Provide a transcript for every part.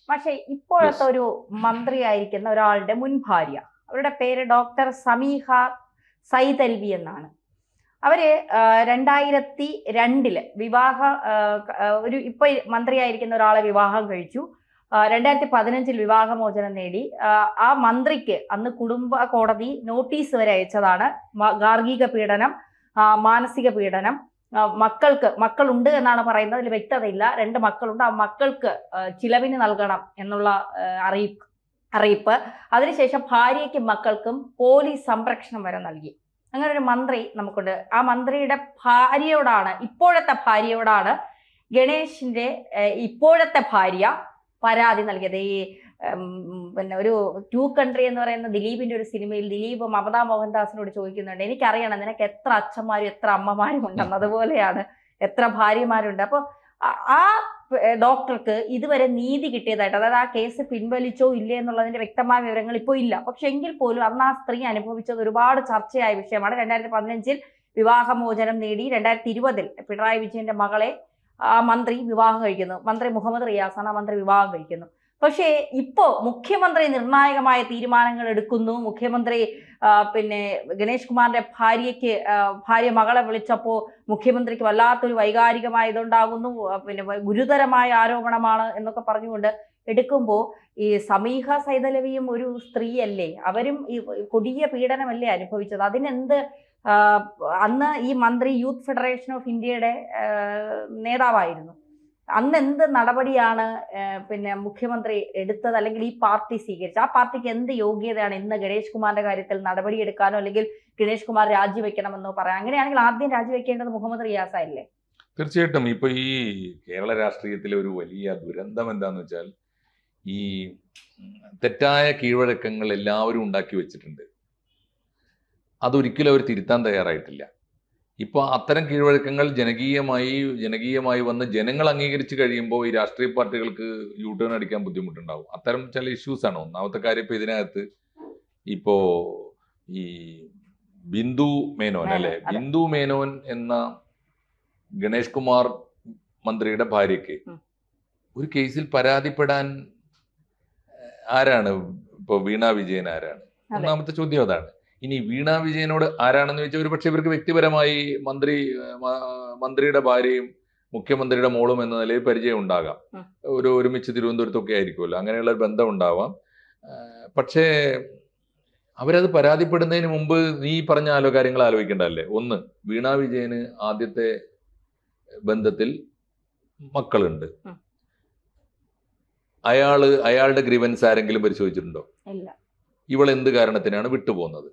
പക്ഷെ ഇപ്പോഴത്തെ ഒരു മന്ത്രിയായിരിക്കുന്ന ഒരാളുടെ മുൻ ഭാര്യ, അവരുടെ പേര് ഡോക്ടർ സമീഹ സൈതൽവി എന്നാണ്. അവര് 2002 വിവാഹ ഒരു ഇപ്പൊ മന്ത്രിയായിരിക്കുന്ന ഒരാളെ വിവാഹം കഴിച്ചു. 2015 വിവാഹമോചനം നേടി. ആ മന്ത്രിക്ക് അന്ന് കുടുംബ കോടതി നോട്ടീസ് വരെ അയച്ചതാണ്. ഗാർഹിക പീഡനം, മാനസിക പീഡനം, മക്കളുണ്ട് എന്നാണ് പറയുന്നത്, അതിൽ വ്യക്തതയില്ല. 2 മക്കളുണ്ട്, ആ മക്കൾക്ക് ചിലവിന് നൽകണം എന്നുള്ള അറിയിപ്പ്. അതിനുശേഷം ഭാര്യയ്ക്കും മക്കൾക്കും പോലീസ് സംരക്ഷണം വരെ നൽകി. അങ്ങനെ ഒരു മന്ത്രി നമുക്കുണ്ട്. ആ മന്ത്രിയുടെ ഭാര്യയോടാണ്, ഇപ്പോഴത്തെ ഭാര്യയോടാണ് ഗണേഷിന്റെ ഇപ്പോഴത്തെ ഭാര്യ പരാതി നൽകിയത്. ഈ പിന്നെ ഒരു 2 കൺട്രി എന്ന് പറയുന്ന ദിലീപിന്റെ ഒരു സിനിമയിൽ ദിലീപ് മമതാ മോഹൻദാസിനോട് ചോദിക്കുന്നുണ്ട്, എനിക്കറിയണം നിനക്ക് എത്ര അച്ഛന്മാരും എത്ര അമ്മമാരും ഉണ്ടെന്ന്, അതുപോലെയാണ് എത്ര ഭാര്യമാരുണ്ട്. അപ്പോൾ ആ ഡോക്ടർക്ക് ഇതുവരെ നീതി കിട്ടിയതായിട്ട്, അതായത് ആ കേസ് പിൻവലിച്ചോ ഇല്ലേ എന്നുള്ളതിന്റെ വ്യക്തമായ വിവരങ്ങൾ ഇപ്പോൾ ഇല്ല. പക്ഷെ എങ്കിൽ പോലും അന്ന് ആ സ്ത്രീ അനുഭവിച്ചത് ഒരുപാട് ചർച്ചയായ വിഷയമാണ്. 2015 വിവാഹമോചനം നേടി 2020 പിണറായി വിജയന്റെ മകളെ ആ മന്ത്രി വിവാഹം കഴിക്കുന്നു. മന്ത്രി മുഹമ്മദ് റിയാസാണ് ആ മന്ത്രി വിവാഹം കഴിക്കുന്നു. പക്ഷേ ഇപ്പോ മുഖ്യമന്ത്രി നിർണായകമായ തീരുമാനങ്ങൾ എടുക്കുന്നു. മുഖ്യമന്ത്രി പിന്നെ ഗണേഷ് കുമാറിന്റെ ഭാര്യ മകളെ വിളിച്ചപ്പോ മുഖ്യമന്ത്രിക്ക് വല്ലാത്തൊരു വൈകാരികമായ ഇതുണ്ടാകുന്നു, പിന്നെ ഗുരുതരമായ ആരോപണമാണ് എന്നൊക്കെ പറഞ്ഞുകൊണ്ട് എടുക്കുമ്പോൾ ഈ സമീഹ സൈതലവിയും ഒരു സ്ത്രീയല്ലേ, അവരും ഈ കൊടിയ പീഡനമല്ലേ അനുഭവിച്ചത്? അതിനെന്ത് അന്ന് ഈ മന്ത്രി യൂത്ത് ഫെഡറേഷൻ ഓഫ് ഇന്ത്യയുടെ നേതാവായിരുന്നു. അന്ന് എന്ത് നടപടിയാണ് പിന്നെ മുഖ്യമന്ത്രി എടുത്തത്, അല്ലെങ്കിൽ ഈ പാർട്ടി സ്വീകരിച്ചത്? ആ പാർട്ടിക്ക് എന്ത് യോഗ്യതയാണ് ഇന്ന് ഗണേഷ് കുമാറിന്റെ കാര്യത്തിൽ നടപടി എടുക്കാനോ അല്ലെങ്കിൽ ഗണേഷ് കുമാർ രാജിവെക്കണമെന്നോ പറയാം? അങ്ങനെയാണെങ്കിൽ ആദ്യം രാജിവെക്കേണ്ടത് മുഹമ്മദ് റിയാസല്ലേ? തീർച്ചയായിട്ടും. ഇപ്പൊ ഈ കേരള രാഷ്ട്രീയത്തിലെ ഒരു വലിയ ദുരന്തം എന്താന്ന് വെച്ചാൽ, ഈ തെറ്റായ കീഴ്വഴക്കങ്ങൾ എല്ലാവരും ഉണ്ടാക്കി വെച്ചിട്ടുണ്ട്. അതൊരിക്കലും അവർ തിരുത്താൻ തയ്യാറായിട്ടില്ല. ഇപ്പൊ അത്തരം കീഴ്വഴക്കങ്ങൾ ജനകീയമായി വന്ന് ജനങ്ങൾ അംഗീകരിച്ച് കഴിയുമ്പോൾ ഈ രാഷ്ട്രീയ പാർട്ടികൾക്ക് യു ടേൺ അടിക്കാൻ ബുദ്ധിമുട്ടുണ്ടാവും. അത്തരം ചില ഇഷ്യൂസ് ആണ്. ഒന്നാമത്തെ കാര്യം, ഇപ്പൊ ഇതിനകത്ത് ഇപ്പോ ഈ ബിന്ദു മേനോൻ അല്ലെ, ബിന്ദു മേനോൻ എന്ന ഗണേഷ് കുമാർ മന്ത്രിയുടെ ഭാര്യയ്ക്ക് ഒരു കേസിൽ പരാതിപ്പെടാൻ ആരാണ്? ഇപ്പൊ വീണ വിജയൻ ആരാണ്? ഒന്നാമത്തെ ചോദ്യം അതാണ്. ഇനി വീണ വിജയനോട് ആരാണെന്ന് ചോദിച്ചാൽ ഒരു പക്ഷെ ഇവർക്ക് വ്യക്തിപരമായി മന്ത്രിയുടെ ഭാര്യയും മുഖ്യമന്ത്രിയുടെ മോളും എന്ന നിലയിൽ പരിചയം ഉണ്ടാകാം. ഒരുമിച്ച് തിരുവനന്തപുരത്തൊക്കെ ആയിരിക്കുമല്ലോ, അങ്ങനെയുള്ള ഒരു ബന്ധം ഉണ്ടാവാം. പക്ഷേ അവരത് പരാതിപ്പെടുന്നതിന് മുമ്പ് നീ പറഞ്ഞ കാര്യങ്ങൾ ആലോചിക്കേണ്ടതല്ലേ? ഒന്ന്, വീണ വിജയന് ആദ്യത്തെ ബന്ധത്തിൽ മക്കളുണ്ട്. അയാളുടെ ഗ്രീവൻസ് ആരെങ്കിലും പരിശോധിച്ചിട്ടുണ്ടോ? ഇവൾ എന്ത് കാരണത്തിനാണ് വിട്ടുപോകുന്നത്?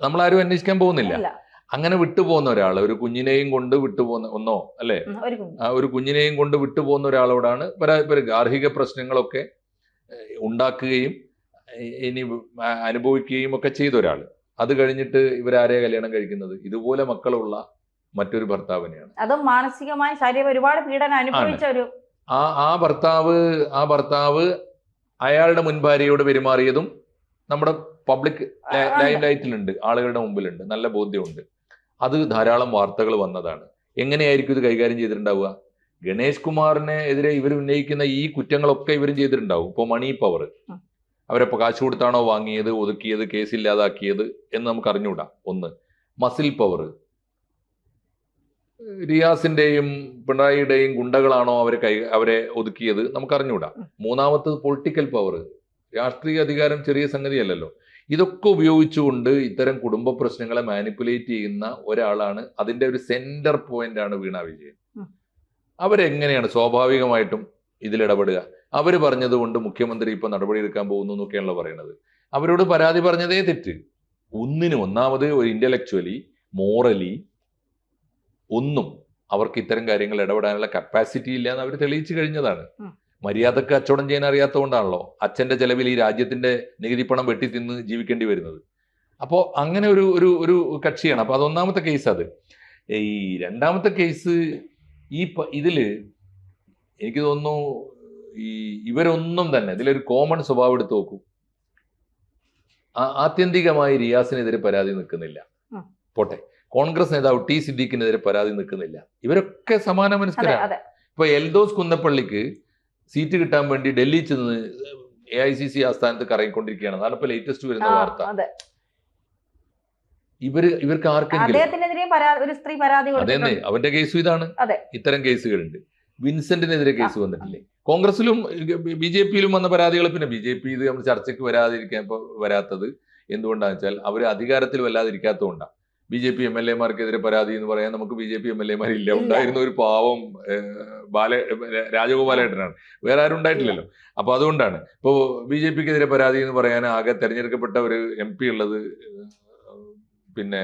നമ്മളാരും അന്വേഷിക്കാൻ പോകുന്നില്ല. അങ്ങനെ വിട്ടുപോകുന്ന ഒരാൾ, ഒരു കുഞ്ഞിനെയും കൊണ്ട് വിട്ടുപോകുന്ന ഒരു കുഞ്ഞിനെയും കൊണ്ട് വിട്ടുപോകുന്ന ഒരാളോടാണ് ഗാർഹിക പ്രശ്നങ്ങളൊക്കെ ഉണ്ടാക്കുകയും ഇനി അനുഭവിക്കുകയും ഒക്കെ ചെയ്ത ഒരാൾ. അത് കഴിഞ്ഞിട്ട് ഇവരാരെയാ കല്യാണം കഴിക്കുന്നത്? ഇതുപോലെ മക്കളുള്ള മറ്റൊരു ഭർത്താവിനെയാണ്. അതും മാനസികമായി ശാരീരിക ഒരുപാട് പീഡനം അനുഭവിച്ച ഒരു ആ ഭർത്താവ് അയാളുടെ മുൻ ഭാര്യയോട് പെരുമാറിയതും നമ്മുടെ പബ്ലിക് ലൈറ്റിലുണ്ട്, ആളുകളുടെ മുമ്പിലുണ്ട്, നല്ല ബോധ്യമുണ്ട്. അത് ധാരാളം വാർത്തകൾ വന്നതാണ്. എങ്ങനെയായിരിക്കും ഇത് കൈകാര്യം ചെയ്തിട്ടുണ്ടാവുക? ഗണേഷ് കുമാറിനെ എതിരെ ഇവർ ഉന്നയിക്കുന്ന ഈ കുറ്റങ്ങളൊക്കെ ഇവരും ചെയ്തിട്ടുണ്ടാവും. ഇപ്പോൾ മണി പവർ, അവരെപ്പോൾ കാശ് കൊടുത്താണോ വാങ്ങിയത്, ഒതുക്കിയത്, കേസില്ലാതാക്കിയത് എന്ന് നമുക്ക് അറിഞ്ഞുകൂടാ. ഒന്ന്. മസിൽ പവർ, റിയാസിന്റെയും പിണറായിയുടെയും ഗുണ്ടകളാണോ അവരെ ഒതുക്കിയത് നമുക്കറിഞ്ഞുകൂടാ. മൂന്നാമത്തത് പൊളിറ്റിക്കൽ പവർ, രാഷ്ട്രീയ അധികാരം ചെറിയ സംഗതിയല്ലല്ലോ. ഇതൊക്കെ ഉപയോഗിച്ചുകൊണ്ട് ഇത്തരം കുടുംബ പ്രശ്നങ്ങളെ മാനിപ്പുലേറ്റ് ചെയ്യുന്ന ഒരാളാണ്. അതിന്റെ ഒരു സെന്റർ പോയിന്റ് ആണ് വീണ വിജയൻ. അവരെങ്ങനെയാണ് സ്വാഭാവികമായിട്ടും ഇതിലിടപെടുക? അവർ പറഞ്ഞതുകൊണ്ട് മുഖ്യമന്ത്രി ഇപ്പൊ നടപടിയെടുക്കാൻ പോകുന്നു എന്നൊക്കെയാണല്ലോ പറയുന്നത്. അവരോട് പരാതി പറഞ്ഞതേ തെറ്റ്. ഒന്നാമത് ഒരു ഇന്റലക്ച്വലി, മോറലി ഒന്നും അവർക്ക് ഇത്തരം കാര്യങ്ങൾ ഇടപെടാനുള്ള കപ്പാസിറ്റി ഇല്ല എന്ന് അവർ തെളിയിച്ചു കഴിഞ്ഞതാണ്. മര്യാദക്ക് കച്ചവടം ചെയ്യാൻ അറിയാത്തതുകൊണ്ടാണല്ലോ അച്ഛന്റെ ചെലവിൽ ഈ രാജ്യത്തിന്റെ നികുതി പണം വെട്ടി തിന്ന് ജീവിക്കേണ്ടി വരുന്നത്. അപ്പോൾ അങ്ങനെ ഒരു കക്ഷിയാണ്. അപ്പൊ അതൊന്നാമത്തെ കേസ്. അത് ഈ രണ്ടാമത്തെ കേസ്, ഇതില് എനിക്ക് തോന്നുന്നു ഇവരൊന്നും തന്നെ ഇതിലൊരു കോമൺ സ്വഭാവം എടുത്ത് നോക്കൂ. ആത്യന്തികമായി റിയാസിനെതിരെ പരാതി നിൽക്കുന്നില്ല. പോട്ടെ, കോൺഗ്രസ് നേതാവ് ടി സിദ്ദീഖിനെതിരെ പരാതി നിൽക്കുന്നില്ല. ഇവരൊക്കെ സമാന മനസ്കരാണ്. ഇപ്പൊ എൽദോസ് കുന്നപ്പള്ളിക്ക് സീറ്റ് കിട്ടാൻ വേണ്ടി ഡൽഹി ചെന്ന് AICC ആസ്ഥാനത്ത് കറങ്ങിക്കൊണ്ടിരിക്കുകയാണ്. അതാണ് ഇപ്പൊ ലേറ്റസ്റ്റ് വരുന്ന വാർത്ത. ഇവർക്ക് ആർക്കെങ്കിലും ഒരു സ്ത്രീ പരാതി അതെന്നെ അവന്റെ കേസും ഇതാണ്. ഇത്തരം കേസുകളുണ്ട്. വിൻസെന്റിനെതിരെ കേസ് വന്നിട്ടില്ലേ? കോൺഗ്രസിലും BJPയിലും വന്ന പരാതികൾ. പിന്നെ BJP ഇത് നമ്മൾ ചർച്ചയ്ക്ക് വരാതിരിക്കാൻ ഇപ്പൊ വരാത്തത് എന്തുകൊണ്ടാണെന്ന് വെച്ചാൽ അവർ അധികാരത്തിൽ വല്ലാതിരിക്കാത്തതുകൊണ്ടാണ്. BJP MLA-മാർക്കെതിരെ പരാതി എന്ന് പറയാൻ നമുക്ക് BJP MLA-മാരില്ല. ഉണ്ടായിരുന്ന ഒരു പാവം രാജഗോപാലേട്ടനാണ്, വേറെ ആരും ഉണ്ടായിട്ടില്ലല്ലോ. അപ്പൊ അതുകൊണ്ടാണ് ഇപ്പോ BJPക്കെതിരെ പരാതി എന്ന് പറയാൻ ആകെ തെരഞ്ഞെടുക്കപ്പെട്ട ഒരു MP ഉള്ളത് പിന്നെ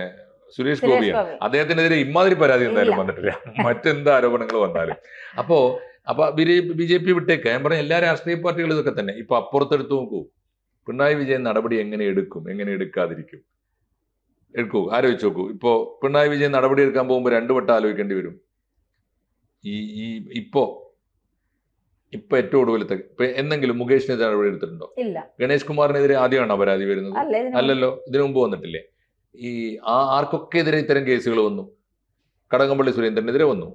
സുരേഷ് ഗോപിയാണ്. അദ്ദേഹത്തിനെതിരെ ഇമാതിരി പരാതി എന്തായാലും വന്നിട്ടില്ല, മറ്റെന്ത് ആരോപണങ്ങൾ വന്നാലും. അപ്പൊ BJP വിട്ടേക്ക്. ഞാൻ പറഞ്ഞ എല്ലാ രാഷ്ട്രീയ പാർട്ടികളും ഇതൊക്കെ തന്നെ. ഇപ്പൊ അപ്പുറത്തെടുത്ത് നോക്കൂ, പിണറായി വിജയൻ നടപടി എങ്ങനെ എടുക്കും, എങ്ങനെ എടുക്കാതിരിക്കും? എടുക്കൂ, ആലോചിച്ച് നോക്കൂ. ഇപ്പോ പിണറായി വിജയൻ നടപടി എടുക്കാൻ പോകുമ്പോൾ 2 വട്ടം ആലോചിക്കേണ്ടി വരും. ഇപ്പൊ ഏറ്റവും ഒടുവിലത്തെ എന്തെങ്കിലും മുകേഷിനെതിരെ നടപടി എടുത്തിട്ടുണ്ടോ? ഗണേഷ് കുമാറിനെതിരെ ആദ്യമാണോ പരാതി വരുന്നത്? അല്ലല്ലോ, ഇതിനു മുമ്പ് വന്നിട്ടില്ലേ? ആർക്കൊക്കെ എതിരെ ഇത്തരം കേസുകൾ വന്നു? കടകംപള്ളി സുരേന്ദ്രനെതിരെ വന്നു,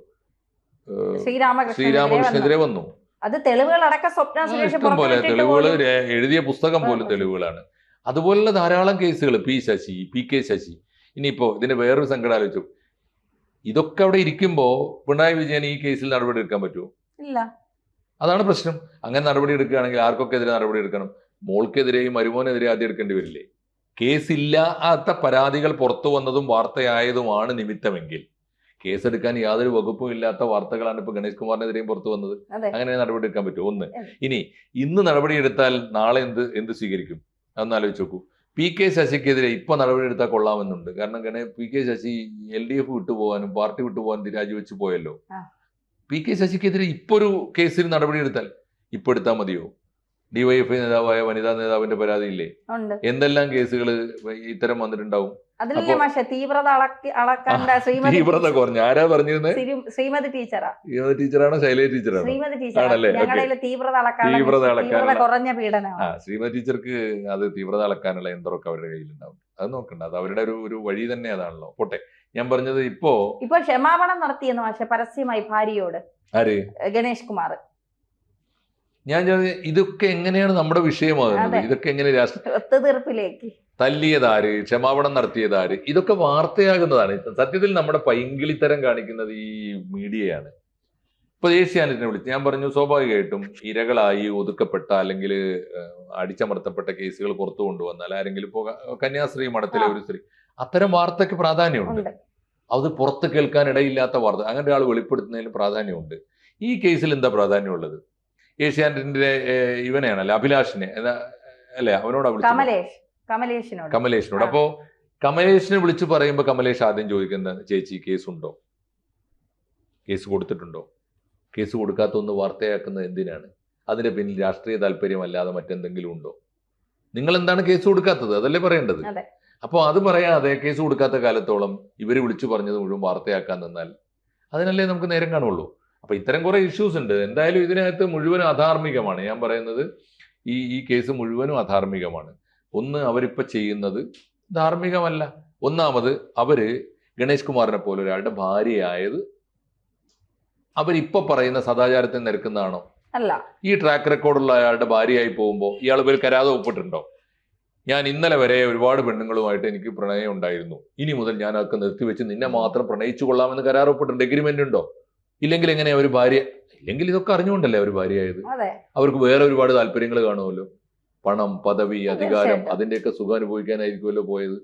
ശ്രീരാമകൃഷ്ണനെതിരെ വന്നു. അത് തെളിവുകളടക്കം ഇഷ്ടം പോലെ തെളിവുകൾ, എഴുതിയ പുസ്തകം പോലും തെളിവുകളാണ്. അതുപോലുള്ള ധാരാളം കേസുകൾ. PK ശശി. ഇനിയിപ്പോ ഇതിന്റെ വേറൊരു സങ്കടം ആലോചിച്ചു. ഇതൊക്കെ അവിടെ ഇരിക്കുമ്പോ പിണറായി വിജയൻ ഈ കേസിൽ നടപടി എടുക്കാൻ പറ്റുമോ? ഇല്ല. അതാണ് പ്രശ്നം. അങ്ങനെ നടപടി എടുക്കുകയാണെങ്കിൽ ആർക്കൊക്കെ എതിരെ നടപടി എടുക്കണം? മോൾക്കെതിരെയും മരുമോനെതിരെ ആദ്യം എടുക്കേണ്ടി വരില്ലേ? കേസില്ലാത്ത പരാതികൾ പുറത്തു വന്നതും വാർത്തയായതുമാണ് നിമിത്തമെങ്കിൽ കേസെടുക്കാൻ യാതൊരു വകുപ്പും ഇല്ലാത്ത വാർത്തകളാണ് ഇപ്പൊ ഗണേഷ് കുമാറിനെതിരെയും പുറത്തു വന്നത്. അങ്ങനെ നടപടി എടുക്കാൻ പറ്റുമോ? ഇനി ഇന്ന് നടപടി എടുത്താൽ നാളെ എന്ത് സ്വീകരിക്കും? അതൊന്ന് ആലോചിച്ച് നോക്കൂ. PK ശശിക്കെതിരെ ഇപ്പൊ നടപടി എടുത്താൽ കൊള്ളാമെന്നുണ്ട്. കാരണം PK ശശി LDF വിട്ടുപോകാനും പാർട്ടി വിട്ടുപോകാനും രാജിവെച്ച് പോയല്ലോ. PK ശശിക്കെതിരെ ഇപ്പൊ ഒരു കേസിൽ നടപടി എടുത്താൽ ഇപ്പൊ എടുത്താൽ മതിയോ? DYFI നേതാവായ വനിതാ നേതാവിന്റെ പരാതിയില്ലേ? എന്തെല്ലാം കേസുകൾ ഇത്തരം വന്നിട്ടുണ്ടാവും. തീവ്രത കുറഞ്ഞ ആരാ പറഞ്ഞിരുന്നത്? ശ്രീമതി ടീച്ചറാണോ ശൈലജ ടീച്ചറാണോ? ആണല്ലേ? ശ്രീമതി ടീച്ചർക്ക് അത് തീവ്രത അളക്കാനുള്ള യന്ത്രമൊക്കെ അവരുടെ കയ്യിലുണ്ടാവും. അത് നോക്കണ്ട, അത് അവരുടെ ഒരു വഴി തന്നെ അതാണല്ലോ. പോട്ടെ, ഞാൻ പറഞ്ഞത് ഇപ്പോ ക്ഷമാപണം നടത്തിയെന്ന് പരസ്യമായി ഭാര്യയോട് ആര്? ഗണേഷ് കുമാർ. ഞാൻ ഇതൊക്കെ എങ്ങനെയാണ് നമ്മുടെ വിഷയമാകുന്നത്? ഇതൊക്കെ എങ്ങനെ ഒത്തുതീർപ്പിലേക്ക് തല്ലിയതാര്, ക്ഷമാപണം നടത്തിയതാര്, ഇതൊക്കെ വാർത്തയാകുന്നതാണ്. സത്യത്തിൽ നമ്മുടെ പൈങ്കിളിത്തരം കാണിക്കുന്നത് ഈ മീഡിയയാണ്. ഇപ്പൊ ഏഷ്യാനെറ്റിനെ വിളിച്ച് ഞാൻ പറഞ്ഞു, സ്വാഭാവികമായിട്ടും ഇരകളായി ഒതുക്കപ്പെട്ട അല്ലെങ്കിൽ അടിച്ചമർത്തപ്പെട്ട കേസുകൾ പുറത്തു കൊണ്ടുവന്നാൽ ആരെങ്കിലും ഇപ്പോ കന്യാസ്ത്രീ മഠത്തിലെ ഒരു സ്ത്രീ, അത്തരം വാർത്തയ്ക്ക് പ്രാധാന്യമുണ്ട്. അത് പുറത്ത് കേൾക്കാൻ ഇടയില്ലാത്ത വാർത്ത, അങ്ങനെ ഒരാൾ വെളിപ്പെടുത്തുന്നതിന് പ്രാധാന്യമുണ്ട്. ഈ കേസിൽ എന്താ പ്രാധാന്യമുള്ളത്? ഏഷ്യാനെറ്റിന്റെ ഇവനെയാണല്ലോ, അഭിലാഷിനെ അല്ലെ, അവനോടാ വിളിച്ചത്, കമലേഷിനോട്. അപ്പോ കമലേഷിനെ വിളിച്ചു പറയുമ്പോ കമലേഷ് ആദ്യം ചോദിക്കുന്നത്, ചേച്ചി കേസുണ്ടോ, കേസ് കൊടുത്തിട്ടുണ്ടോ? കേസ് കൊടുക്കാത്ത ഒന്ന് വാർത്തയാക്കുന്നത് എന്തിനാണ്? അതിന്റെ പിന്നിൽ രാഷ്ട്രീയ താല്പര്യമല്ലാതെ മറ്റെന്തെങ്കിലും ഉണ്ടോ? നിങ്ങൾ എന്താണ് കേസ് കൊടുക്കാത്തത്? അതല്ലേ പറയേണ്ടത്. അപ്പോൾ അത് പറയാതെ കേസ് കൊടുക്കാത്ത കാലത്തോളം ഇവര് വിളിച്ചു പറഞ്ഞത് മുഴുവൻ വാർത്തയാക്കാൻ നിന്നാൽ അതിനല്ലേ നമുക്ക് നേരം കാണുള്ളൂ. അപ്പൊ ഇത്തരം കുറെ ഇഷ്യൂസ് ഉണ്ട്. എന്തായാലും ഇതിനകത്ത് മുഴുവനും അധാർമികമാണ്. ഞാൻ പറയുന്നത് ഈ കേസ് മുഴുവനും അധാർമികമാണ്. ഒന്ന്, അവരിപ്പോ ചെയ്യുന്നത് ധാർമ്മികമല്ല. ഒന്നാമത്, അവര് ഗണേഷ് കുമാറിനെ പോലെ ഒരാളുടെ ഭാര്യയായത് അവരിപ്പോ പറയുന്ന സദാചാരത്തെ നിരക്കുന്നതാണോ? അല്ല. ഈ ട്രാക്ക് റെക്കോർഡുള്ള അയാളുടെ ഭാര്യയായി പോകുമ്പോൾ ഇയാൾ പേര് കരാതെ ഒപ്പിട്ടിട്ടുണ്ടോ? ഞാൻ ഇന്നലെ വരെ ഒരുപാട് പെണ്ണുങ്ങളുമായിട്ട് എനിക്ക് പ്രണയം ഉണ്ടായിരുന്നു, ഇനി മുതൽ ഞാൻ അതൊക്കെ നിർത്തിവെച്ച് നിന്നെ മാത്രം പ്രണയിച്ചു കൊള്ളാമെന്ന് കരാർ ഒപ്പിട്ടുണ്ട്. എഗ്രിമെന്റ് ഉണ്ടോ? ഇല്ലെങ്കിൽ എങ്ങനെയാ ഒരു ഭാര്യ? ഇല്ലെങ്കിൽ ഇതൊക്കെ അറിഞ്ഞുകൊണ്ടല്ലേ അവർ ഭാര്യയായത്. അവർക്ക് വേറെ ഒരുപാട് താല്പര്യങ്ങൾ കാണുമല്ലോ, പണം, പദവി, അധികാരം, അതിന്റെയൊക്കെ സുഖം അനുഭവിക്കാനായിരിക്കുമല്ലോ പോയത്.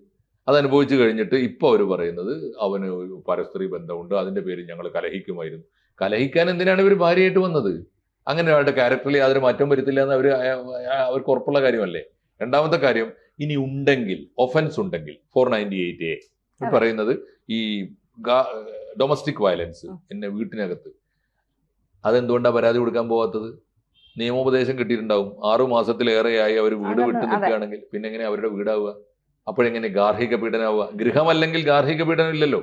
അതനുഭവിച്ചു കഴിഞ്ഞിട്ട് ഇപ്പൊ അവർ പറയുന്നത് അവന് ഒരു പരസ്ത്രീ ബന്ധമുണ്ട്, അതിന്റെ പേരിൽ ഞങ്ങൾ കലഹിക്കുമായിരുന്നു. കലഹിക്കാൻ എന്തിനാണ് ഇവർ ഭാര്യയായിട്ട് വന്നത്? അങ്ങനെ അവരുടെ ക്യാരക്ടറിൽ യാതൊരു മാറ്റം വരുത്തില്ല എന്ന് അവർക്ക് ഉറപ്പുള്ള കാര്യമല്ലേ. രണ്ടാമത്തെ കാര്യം, ഇനി ഉണ്ടെങ്കിൽ ഒഫൻസ് ഉണ്ടെങ്കിൽ 498A പറയുന്നത് ഈ ഡൊമസ്റ്റിക് വയലൻസ് എന്നെ വീട്ടിനകത്ത്, അതെന്തുകൊണ്ടാണ് പരാതി കൊടുക്കാൻ പോകാത്തത്? നിയമോപദേശം കിട്ടിയിട്ടുണ്ടാവും. 6 മാസത്തിലേറെയായി അവർ വീട് വിട്ടു നിൽക്കുകയാണെങ്കിൽ പിന്നെ എങ്ങനെ അവരുടെ വീടാവുക? അപ്പോഴെങ്ങനെ ഗാർഹിക പീഡനാവുക? ഗൃഹമല്ലെങ്കിൽ ഗാർഹിക പീഡനം ഇല്ലല്ലോ.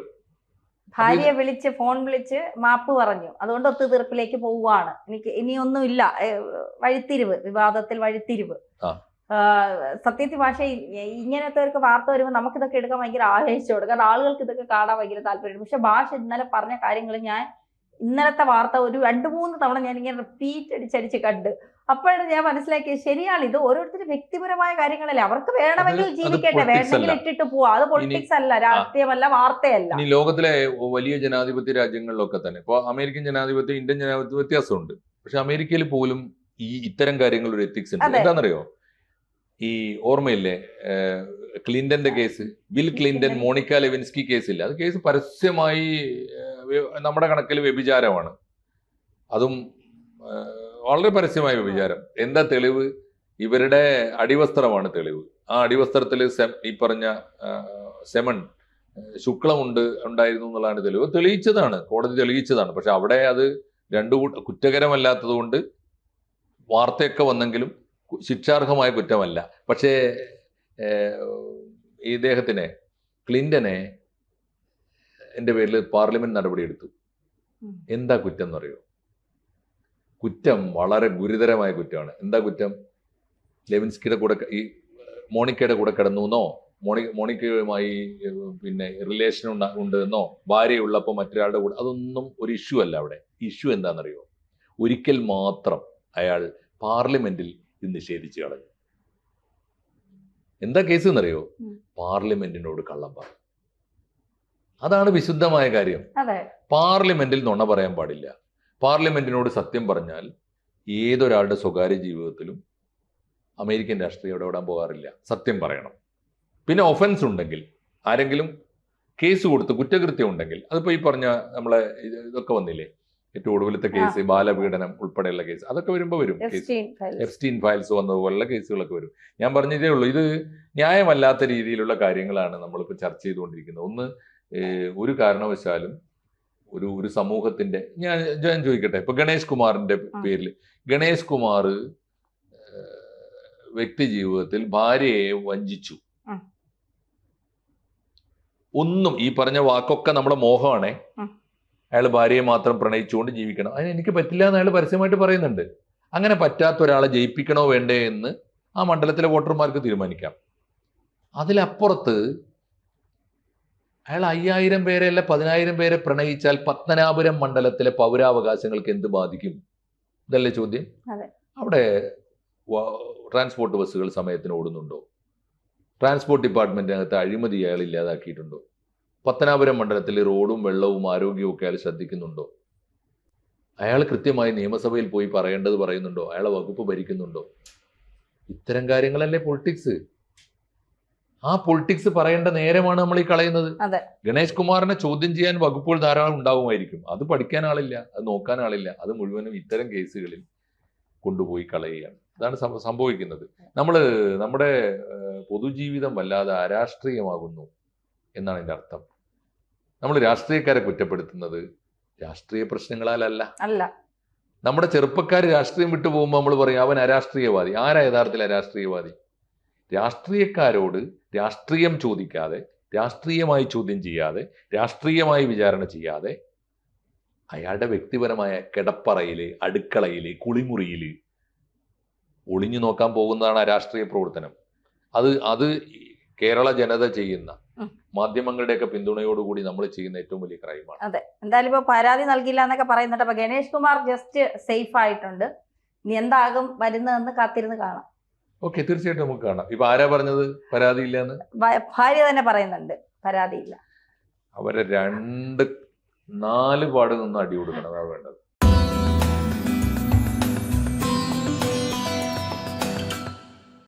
ഭാര്യയെ വിളിച്ച് ഫോൺ വിളിച്ച് മാപ്പ് പറഞ്ഞു, അതുകൊണ്ട് ഒത്തുതീർപ്പിലേക്ക് പോവുകയാണ്. എനിക്ക് ഇനിയൊന്നുമില്ല, വഴിത്തിരിവ്, വിവാദത്തിൽ വഴിത്തിരിവ്. സത്യത്തിൽ ഭാഷ ഇങ്ങനത്തെ ഒരു വാർത്ത വരുമ്പോൾ നമുക്കിതൊക്കെ എടുക്കാൻ ഭയങ്കര ആവേശമാണ്. കാരണം ആളുകൾക്ക് ഇതൊക്കെ കാണാൻ ഭയങ്കര താല്പര്യമുണ്ട്. പക്ഷെ ഭാഷ ഇന്നലെ പറഞ്ഞ കാര്യങ്ങൾ ഞാൻ ഇന്നലത്തെ വാർത്ത ഒരു 2-3 തവണ ഞാനിങ്ങനെ റിപ്പീറ്റ് അടിച്ചടിച്ച് കണ്ട്. അപ്പോഴാണ് ഞാൻ മനസ്സിലാക്കിയത് ശരിയാണ്, ഇത് ഓരോരുത്തരും വ്യക്തിപരമായ കാര്യങ്ങളല്ലേ, അവർക്ക് വേണമെങ്കിൽ ജീവിക്കട്ടെ, വേണമെങ്കിൽ ഇട്ടിട്ട് പോവാ. അത് പൊളിറ്റിക്സ് അല്ല, രാഷ്ട്രീയമല്ല, വാർത്തയല്ല. ഇനി ലോകത്തിലെ വലിയ ജനാധിപത്യ രാജ്യങ്ങളിലൊക്കെ തന്നെ ഇപ്പൊ അമേരിക്കൻ ജനാധിപത്യം, ഇന്ത്യൻ ജനാധിപത്യം വ്യത്യാസമുണ്ട്. പക്ഷെ അമേരിക്കയിൽ പോലും ഇത്തരം കാര്യങ്ങൾ ഒരു എത്തിക്സ് ഉണ്ട്. എന്താണെന്നറിയോ, ഈ ഓർമ്മയില്ലേ ക്ലിന്റന്റെ കേസ്, ബിൽ ക്ലിന്റൺ മോണിക്ക ലെവിൻസ്കി കേസില്ല, അത് കേസ് പരസ്യമായി നമ്മുടെ കണക്കിൽ വ്യഭിചാരമാണ്, അതും വളരെ പരസ്യമായ വ്യഭിചാരം. എന്താ തെളിവ്? ഇവരുടെ അടിവസ്ത്രമാണ് തെളിവ്. ആ അടിവസ്ത്രത്തിൽ ഈ പറഞ്ഞ സെമൺ ശുക്ലമുണ്ട് ഉണ്ടായിരുന്നു എന്നുള്ളതാണ് തെളിവ്. തെളിയിച്ചതാണ്, കോടതി തെളിയിച്ചതാണ്. പക്ഷെ അവിടെ അത് കുറ്റകരമല്ലാത്തത് കൊണ്ട് വാർത്തയൊക്കെ വന്നെങ്കിലും ശിക്ഷാർഹമായ കുറ്റമല്ല. പക്ഷേ ഇദ്ദേഹത്തിനെ, ക്ലിന്റനെ എൻ്റെ പേരിൽ പാർലമെന്റ് നടപടിയെടുത്തു. എന്താ കുറ്റം എന്നറിയോ? കുറ്റം വളരെ ഗുരുതരമായ കുറ്റമാണ്. എന്താ കുറ്റം? ലെവിൻസ്കിയുടെ കൂടെ, ഈ മോണിക്കയുടെ കൂടെ കിടന്നു എന്നോ, മോണിക്കയുമായി പിന്നെ റിലേഷൻ ഉണ്ട് എന്നോ, ഭാര്യയുള്ളപ്പോൾ മറ്റൊരാളുടെ കൂടെ, അതൊന്നും ഒരു ഇഷ്യൂ അല്ല. അവിടെ ഇഷ്യൂ എന്താണെന്നറിയോ? ഒരിക്കൽ മാത്രം അയാൾ പാർലമെന്റിൽ ഇത് നിഷേധിച്ചു കളഞ്ഞു. എന്താ കേസ് എന്നറിയോ? പാർലമെന്റിനോട് കള്ളം പറഞ്ഞു. അതാണ് വിശുദ്ധമായ കാര്യം. പാർലമെന്റിൽ നുണ പറയാൻ പാടില്ല. പാർലമെന്റിനോട് സത്യം പറഞ്ഞാൽ ഏതൊരാളുടെ സ്വകാര്യ ജീവിതത്തിലും അമേരിക്കൻ രാഷ്ട്രീയം ഇടപെടാൻ പോകാറില്ല. സത്യം പറയണം. പിന്നെ ഒഫൻസ് ഉണ്ടെങ്കിൽ, ആരെങ്കിലും കേസ് കൊടുത്ത് കുറ്റകൃത്യം ഉണ്ടെങ്കിൽ, അതിപ്പോൾ ഈ പറഞ്ഞ നമ്മളെ ഇതൊക്കെ വന്നില്ലേ, ഏറ്റവും ഒടുവിലത്തെ കേസ് ബാലപീഡനം ഉൾപ്പെടെയുള്ള കേസ്, അതൊക്കെ വരുമ്പോൾ വരും. എപ്സ്റ്റീൻ ഫയൽസ് വന്നതുപോലുള്ള കേസുകളൊക്കെ വരും. ഞാൻ പറഞ്ഞതേ ഉള്ളൂ, ഇത് ന്യായമല്ലാത്ത രീതിയിലുള്ള കാര്യങ്ങളാണ് നമ്മളിപ്പോൾ ചർച്ച ചെയ്തുകൊണ്ടിരിക്കുന്നത്. ഒന്ന്, ഒരു കാരണവശാലും ഒരു സമൂഹത്തിന്റെ, ഞാൻ ചോദിക്കട്ടെ, ഇപ്പൊ ഗണേഷ് കുമാറിന്റെ പേരിൽ, ഗണേഷ് കുമാർ വ്യക്തി ജീവിതത്തിൽ ഭാര്യയെ വഞ്ചിച്ചു, ഒന്നും ഈ പറഞ്ഞ വാക്കൊക്കെ നമ്മുടെ മോഹമാണേ. അയാൾ ഭാര്യയെ മാത്രം പ്രണയിച്ചുകൊണ്ട് ജീവിക്കണം, അതിന് എനിക്ക് പറ്റില്ല എന്ന് അയാൾ പരസ്യമായിട്ട് പറയുന്നുണ്ട്. അങ്ങനെ പറ്റാത്ത ഒരാളെ ജയിപ്പിക്കണോ വേണ്ടേ എന്ന് ആ മണ്ഡലത്തിലെ വോട്ടർമാർക്ക് തീരുമാനിക്കാം. അതിലപ്പുറത്ത് അയാൾ 5000 പേരെ അല്ല 10000 പേരെ പ്രണയിച്ചാൽ പത്തനാപുരം മണ്ഡലത്തിലെ പൗരാവകാശങ്ങൾക്ക് എന്ത് ബാധിക്കും? ഇതല്ലേ ചോദ്യം. അവിടെ ട്രാൻസ്പോർട്ട് ബസ്സുകൾ സമയത്തിന് ഓടുന്നുണ്ടോ? ട്രാൻസ്പോർട്ട് ഡിപ്പാർട്ട്മെന്റിനകത്ത് അഴിമതി അയാൾ ഇല്ലാതാക്കിയിട്ടുണ്ടോ? പത്തനാപുരം മണ്ഡലത്തിൽ റോഡും വെള്ളവും ആരോഗ്യവും ഒക്കെ അയാൾ ശ്രദ്ധിക്കുന്നുണ്ടോ? അയാൾ കൃത്യമായി നിയമസഭയിൽ പോയി പറയേണ്ടത് പറയുന്നുണ്ടോ? അയാളെ വകുപ്പ് ഭരിക്കുന്നുണ്ടോ? ഇത്തരം കാര്യങ്ങളല്ലേ പൊളിറ്റിക്സ്. ആ പൊളിറ്റിക്സ് പറയേണ്ട നേരമാണ് നമ്മൾ ഈ കളയുന്നത്. ഗണേഷ് കുമാറിനെ ചോദ്യം ചെയ്യാൻ വകുപ്പുകൾ ധാരാളം ഉണ്ടാവുമായിരിക്കും. അത് പഠിക്കാൻ ആളില്ല, അത് നോക്കാൻ ആളില്ല. അത് മുഴുവനും ഇത്തരം കേസുകളിൽ കൊണ്ടുപോയി കളയുകയാണ്. അതാണ് സംഭവിക്കുന്നത്. നമ്മുടെ പൊതുജീവിതം വല്ലാതെ അരാഷ്ട്രീയമാകുന്നു എന്നാണ് എൻ്റെ അർത്ഥം. നമ്മൾ രാഷ്ട്രീയക്കാരെ കുറ്റപ്പെടുത്തുന്നത് രാഷ്ട്രീയ പ്രശ്നങ്ങളാലല്ല. നമ്മുടെ ചെറുപ്പക്കാർ രാഷ്ട്രീയം വിട്ടു പോകുമ്പോൾ നമ്മൾ പറയും അവൻ അരാഷ്ട്രീയവാദി. ആരാ യഥാർത്ഥത്തിൽ അരാഷ്ട്രീയവാദി? രാഷ്ട്രീയക്കാരോട് രാഷ്ട്രീയം ചോദിക്കാതെ, രാഷ്ട്രീയമായി ചോദ്യം ചെയ്യാതെ, രാഷ്ട്രീയമായി വിചാരണ ചെയ്യാതെ, അയാളുടെ വ്യക്തിപരമായ കിടപ്പറയില്, അടുക്കളയില്, കുളിമുറിയില് ഒളിഞ്ഞു നോക്കാൻ പോകുന്നതാണ് രാഷ്ട്രീയ പ്രവർത്തനം. അത് കേരള ജനത ചെയ്യുന്ന, മാധ്യമങ്ങളുടെയൊക്കെ പിന്തുണയോടുകൂടി നമ്മൾ ചെയ്യുന്ന ഏറ്റവും വലിയ ക്രൈമാണ്. അതെ, എന്തായാലും ഇപ്പൊ പരാതി നൽകില്ല എന്നൊക്കെ പറയുന്നുണ്ട്. അപ്പൊ ഗണേഷ് കുമാർ ജസ്റ്റ് സേഫ് ആയിട്ടുണ്ട്. ഇനി എന്താകും വരുന്നതെന്ന് കാത്തിരുന്ന് കാണാം. ഓക്കെ, തീർച്ചയായിട്ടും നമുക്ക് കാണാം. ഇപ്പൊ ആരാ പറഞ്ഞത് പരാതി ഇല്ലെന്ന്? ഭാര്യ തന്നെ പറയുന്നുണ്ട് പരാതിയില്ല. അവരെ 2-4 പാട് നിന്ന് അടി കൊടുക്കണം, അതാണ് വേണ്ടത്.